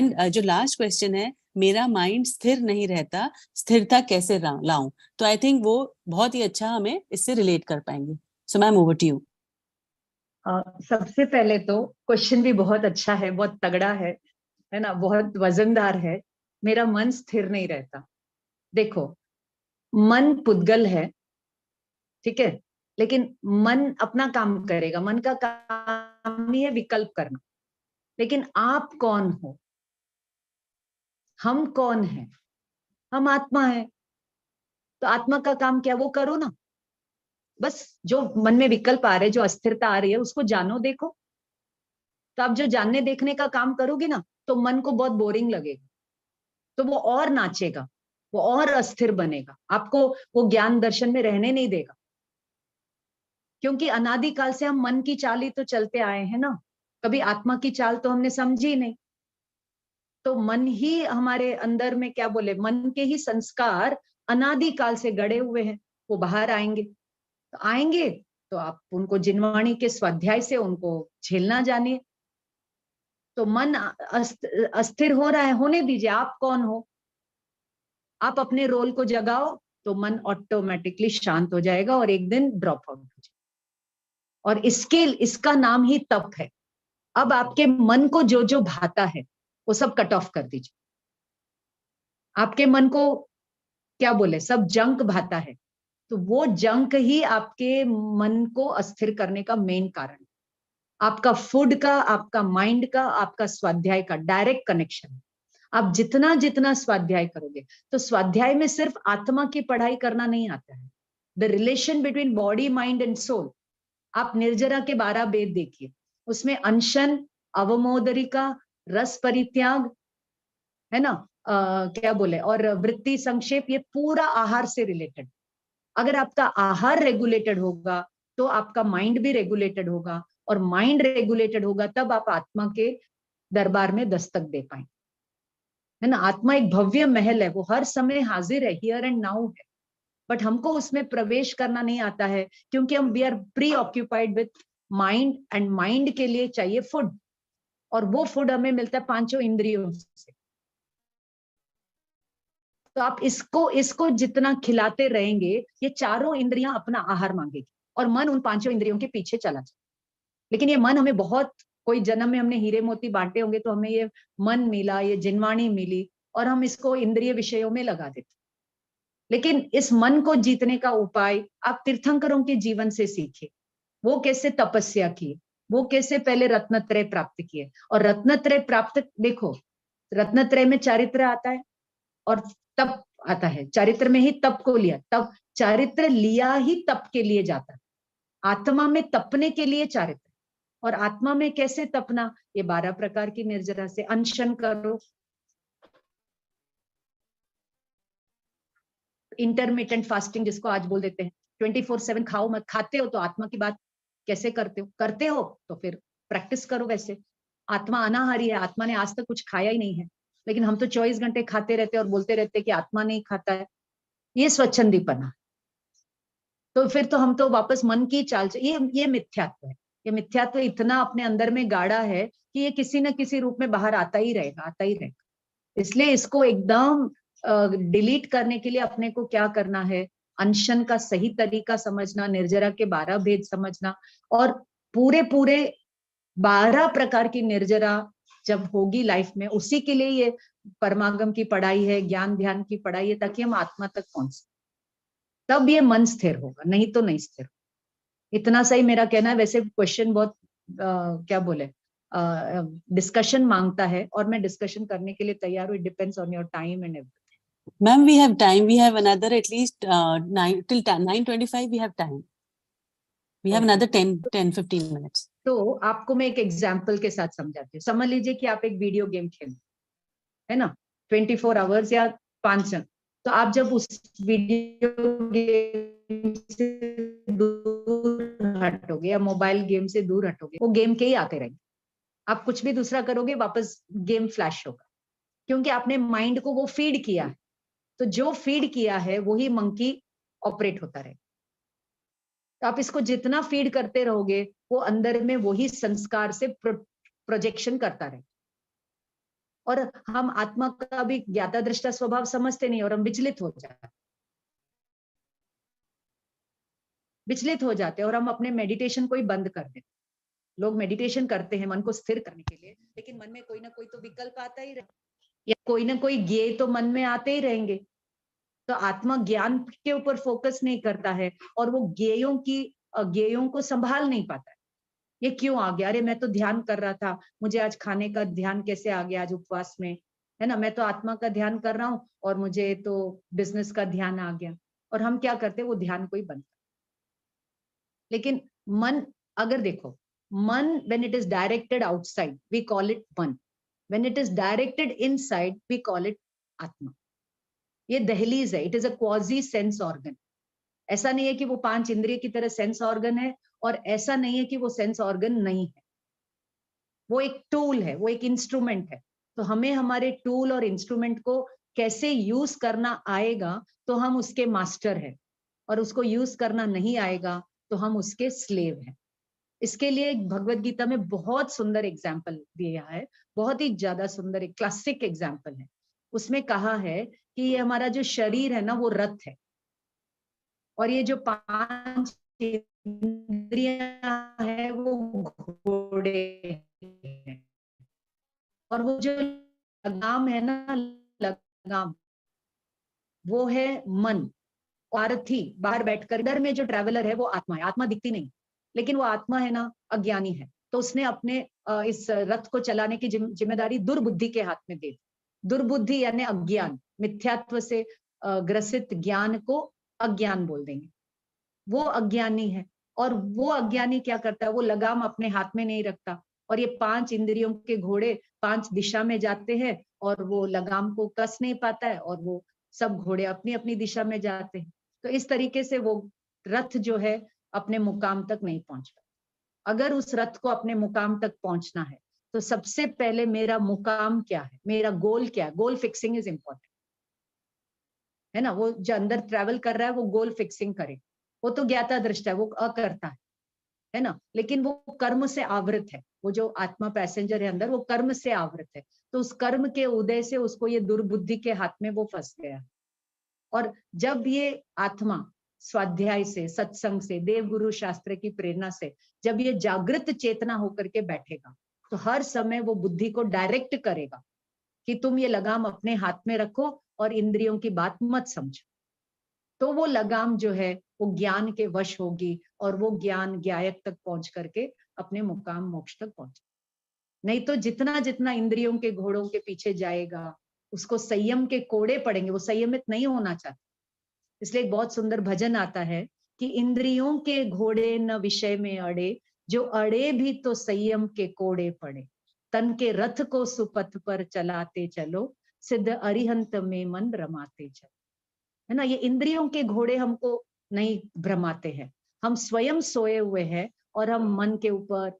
जो last question है, मेरा माइंड स्थिर नहीं रहता, स्थिरता कैसे लाऊं, तो आई थिंक वो बहुत ही अच्छा हमें इससे रिलेट कर पाएंगे। So ma'am, over to you. सबसे पहले तो क्वेश्चन भी बहुत अच्छा है, बहुत तगड़ा है ना, बहुत वजनदार है। मेरा मन स्थिर नहीं रहता। देखो, मन पुद्गल है, ठीक है, लेकिन मन अपना काम करेगा। मन का काम ही है विकल्प करना। लेकिन आप कौन हो? हम कौन है? हम आत्मा है। तो आत्मा का काम क्या, वो करो ना। बस जो मन में विकल्प आ रहे, जो अस्थिरता आ रही है, उसको जानो, देखो। तो आप जो जानने देखने का काम करोगे ना, तो मन को बहुत बोरिंग लगेगा, तो वो और नाचेगा, वो और अस्थिर बनेगा, आपको वो ज्ञान दर्शन में रहने नहीं देगा। क्योंकि अनादिकाल से हम मन की चाल ही तो चलते आए हैं ना, कभी आत्मा की चाल तो हमने समझी नहीं। तो मन ही हमारे अंदर में, क्या बोले, मन के ही संस्कार अनादिकाल से गड़े हुए हैं, वो बाहर आएंगे। तो आएंगे तो आप उनको जिनवाणी के स्वाध्याय से उनको झेलना जानिए। तो मन अस्थिर हो रहा है, होने दीजिए। आप कौन हो? आप अपने रोल को जगाओ, तो मन ऑटोमेटिकली शांत हो जाएगा और एक दिन ड्रॉप आउट हो जाएगा। और इसका नाम ही तप है। अब आपके मन को जो जो भाता है वो सब कट ऑफ कर दीजिए। आपके मन को, क्या बोले, सब जंक भाता है, तो वो जंक ही आपके मन को अस्थिर करने का मेन कारण है। आपका फूड का, आपका माइंड का, आपका स्वाध्याय का डायरेक्ट कनेक्शन है। आप जितना जितना स्वाध्याय करोगे, तो स्वाध्याय में सिर्फ आत्मा की पढ़ाई करना नहीं आता है, the relation between body, mind and soul. आप निर्जरा के 12 वेद देखिए, उसमें अनशन, अवमोदरिका, रस परित्याग, है ना, क्या बोले, और वृत्ति संक्षेप, ये पूरा आहार से रिलेटेड। अगर आपका आहार रेगुलेटेड होगा, तो आपका माइंड भी रेगुलेटेड होगा, और माइंड रेगुलेटेड होगा तब आप आत्मा के दरबार में दस्तक दे पाएंगे, है ना। आत्मा एक भव्य महल है, वो हर समय हाजिर है, हियर एंड नाउ है। बट हमको उसमें प्रवेश करना नहीं आता है, क्योंकि हम we are preoccupied with mind, and mind के लिए चाहिए फूड, और वो फूड हमें मिलता है पांचों इंद्रियों से। तो आप इसको इसको जितना खिलाते रहेंगे, ये चारों इंद्रियां अपना आहार मांगेगी, और मन उन पांचों इंद्रियों के पीछे चला जाए। लेकिन ये मन हमें बहुत, कोई जन्म में हमने हीरे मोती बांटे होंगे, तो हमें ये मन मिला, ये जिनवाणी मिली, और हम इसको इंद्रिय विषयों में लगा देते। लेकिन इस मन को जीतने का उपाय आप तीर्थंकरों के जीवन से सीखिए। वो कैसे तपस्या किए, वो कैसे पहले रत्नत्रय प्राप्त किए। और रत्नत्रय प्राप्त, देखो, रत्नत्रय में चारित्र आता है और तप आता है। चारित्र में ही तप को लिया, तब चारित्र लिया ही तप के लिए जाता है। आत्मा में तपने के लिए चारित्र, और आत्मा में कैसे तपना, ये 12 प्रकार की निर्जरा से। अनशन करो, इंटरमिटेंट फास्टिंग जिसको आज बोल देते हैं, 24/7 खाओ मत। खाते हो तो आत्मा की बात कैसे करते हो? करते हो तो फिर प्रैक्टिस करो वैसे। आत्मा अनाहारी है, आत्मा ने आज तक कुछ खाया ही नहीं है, लेकिन हम तो 24 घंटे खाते रहते हैं और बोलते रहते हैं कि आत्मा नहीं खाता है। ये स्वच्छंदीपना। तो फिर तो हम तो वापस मन की चाल, ये मिथ्यात्व है। ये मिथ्यात्व इतना अपने अंदर में गाढ़ा है कि ये किसी न किसी रूप में बाहर आता ही रहेगा, आता ही रहेगा। इसलिए इसको एकदम डिलीट करने के लिए अपने को क्या करना है, अनशन का सही तरीका समझना, निर्जरा के 12 भेद समझना, और पूरे पूरे 12 प्रकार की निर्जरा जब होगी लाइफ में, उसी के लिए ये परमागम की पढ़ाई है, ज्ञान ध्यान की पढ़ाई है, ताकि हम आत्मा तक पहुंच, तब ये मन स्थिर होगा, नहीं तो नहीं स्थिर। इतना सही मेरा कहना है। वैसे क्वेश्चन बहुत क्या बोले, डिस्कशन मांगता है, और मैं डिस्कशन करने के लिए तैयार हूँ। It depends on your time and everything. Ma'am, we have time. We have another at least 9 till 9:25. We have time. We have another 10-15 minutes. तो आपको मैं एक एग्जाम्पल के साथ समझाती हूँ। समझ लीजिए कि आप एक वीडियो गेम खेल, है ना, 24 आवर्स या 5 जन। तो आप जब उस वीडियो गेम से दूर हटोगे, या मोबाइल गेम से दूर हटोगे, वो गेम के ही आते रहेंगे। आप कुछ भी दूसरा करोगे, वापस गेम फ्लैश होगा, क्योंकि आपने माइंड को वो फीड किया है। तो जो फीड किया है वही मंकी ऑपरेट होता रहेगा। तो आप इसको जितना फीड करते रहोगे, वो अंदर में वही संस्कार से प्रोजेक्शन करता रहे। और हम आत्मा का भी ज्ञाता दृष्टा स्वभाव समझते नहीं और हम विचलित हो जाते हैं और हम अपने मेडिटेशन को ही बंद कर देते। लोग मेडिटेशन करते हैं मन को स्थिर करने के लिए, लेकिन मन में कोई ना कोई तो विकल्प आता ही रहेगा या कोई ना कोई ज्ञेय तो मन में आते ही रहेंगे। तो आत्मा ज्ञान के ऊपर फोकस नहीं करता है और वो ज्ञेयों को संभाल नहीं पाता है। ये क्यों आ गया? अरे मैं तो ध्यान कर रहा था, मुझे आज खाने का ध्यान कैसे आ गया आज उपवास में, है ना? मैं तो आत्मा का ध्यान कर रहा हूँ और मुझे तो बिजनेस का ध्यान आ गया। और हम क्या करते हैं, वो ध्यान को ही बंद करते। लेकिन मन, अगर देखो, मन when it is directed outside we call it man, when it is directed inside we call it atma. ये दहलीज है, it is a quasi sense organ. ऐसा नहीं है कि वो 5 इंद्रिय की तरह सेंस ऑर्गन है और ऐसा नहीं है कि वो सेंस ऑर्गन नहीं है। वो एक टूल है, वो एक इंस्ट्रूमेंट है। तो हमें हमारे टूल और इंस्ट्रूमेंट को कैसे यूज करना आएगा तो हम उसके मास्टर हैं, और उसको यूज करना नहीं आएगा तो हम उसके स्लेव हैं। इसके लिए भगवत गीता में बहुत सुंदर एग्जाम्पल दिया है, बहुत ही ज्यादा सुंदर, एक क्लासिक एग्जाम्पल है। उसमें कहा है कि ये हमारा जो शरीर है ना वो रथ है, और ये जो 5 इंद्रियां है वो घोड़े हैं, और वो जो लगाम है ना, लगाम, वो है मन। सारथी बाहर बैठकर, इधर में जो ट्रैवलर है वो आत्मा है। आत्मा दिखती नहीं, लेकिन वो आत्मा है ना अज्ञानी है, तो उसने अपने इस रथ को चलाने की जिम्मेदारी दुर्बुद्धि के हाथ में दे दी। दुर्बुद्धि यानी अज्ञान, मिथ्यात्व से ग्रसित ज्ञान को अज्ञान बोल देंगे। वो अज्ञानी है, और वो अज्ञानी क्या करता है, वो लगाम अपने हाथ में नहीं रखता, और ये 5 इंद्रियों के घोड़े 5 दिशा में जाते हैं और वो लगाम को कस नहीं पाता है, और वो सब घोड़े अपनी अपनी दिशा में जाते हैं। तो इस तरीके से वो रथ जो है अपने मुकाम तक नहीं पहुंच पाता। अगर उस रथ को अपने मुकाम तक पहुंचना है तो सबसे पहले मेरा मुकाम क्या है, मेरा गोल क्या है। गोल फिक्सिंग इज इंपॉर्टेंट, है ना? वो जो अंदर ट्रैवल कर रहा है वो गोल फिक्सिंग करे। वो तो ज्ञाता दृष्टा है, वो अकर्ता है ना? लेकिन वो कर्म से आवृत है। वो जो आत्मा पैसेंजर है अंदर, वो कर्म से आवृत है। तो उस कर्म के उदय से उसको ये दुर्बुद्धि के हाथ में वो फंस गया। और जब ये आत्मा स्वाध्याय से, सत्संग से, देव गुरु शास्त्र की प्रेरणा से जब ये जागृत चेतना होकर के बैठेगा, तो हर समय वो बुद्धि को डायरेक्ट करेगा कि तुम ये लगाम अपने हाथ में रखो और इंद्रियों की बात मत समझो। तो वो लगाम जो है वो ज्ञान के वश होगी, और वो ज्ञान ज्ञायक तक पहुंच करके अपने मुकाम मोक्ष तक पहुंचे। नहीं तो जितना जितना इंद्रियों के घोड़ों के पीछे जाएगा, उसको संयम के कोड़े पड़ेंगे, वो संयमित नहीं होना चाहता। इसलिए एक बहुत सुंदर भजन आता है कि इंद्रियों के घोड़े न विषय में अड़े, जो अड़े भी तो संयम के कोड़े पड़े। तन के रथ को सुपथ पर चलाते चलो, सिद्ध अरिहंत में मन रमाते चलो। है ना? ये इंद्रियों के घोड़े हमको नहीं भ्रमाते हैं, हम स्वयं सोए हुए हैं और हम मन के ऊपर,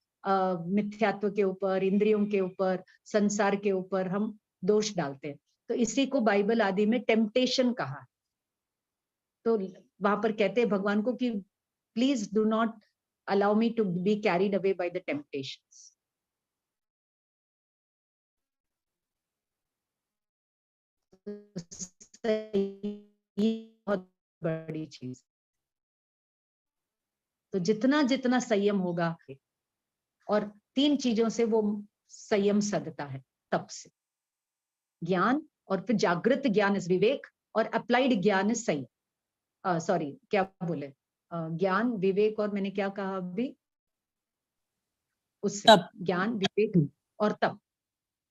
मिथ्यात्व के ऊपर, इंद्रियों के ऊपर, संसार के ऊपर हम दोष डालते हैं। तो इसी को बाइबल आदि में टेम्पटेशन कहा। तो वहां पर कहते हैं भगवान को कि please do not allow me to be carried away by the temptations. ये बहुत बड़ी चीज। तो जितना जितना संयम होगा, और 3 चीजों से वो संयम सधता है, तप से, ज्ञान, और फिर जागृत ज्ञान इज विवेक, और अप्लाइड ज्ञान इज संयम। सॉरी, क्या बोले, ज्ञान, विवेक, और मैंने क्या कहा अभी, उससे तब ज्ञान, विवेक और तप।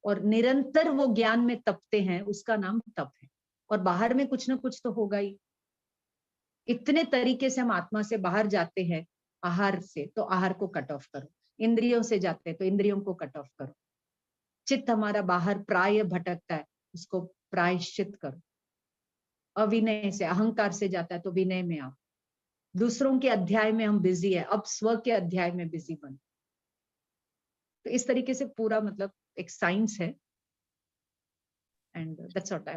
और निरंतर वो ज्ञान में तपते हैं, उसका नाम तप है। और बाहर में कुछ ना कुछ तो होगा ही। इतने तरीके से हम आत्मा से बाहर जाते हैं। आहार से तो आहार को कट ऑफ करो, इंद्रियों से जाते हैं तो इंद्रियों को कट ऑफ करो। चित्त हमारा बाहर प्राय भटकता है, उसको प्रायश्चित करो। अविनय से, अहंकार से जाता है तो विनय में आओ। दूसरों के अध्याय में हम बिजी है, अब स्व के अध्याय में बिजी बनो। तो इस तरीके से पूरा मतलब एक साइंस है, एंड दैट्स व्हाट आई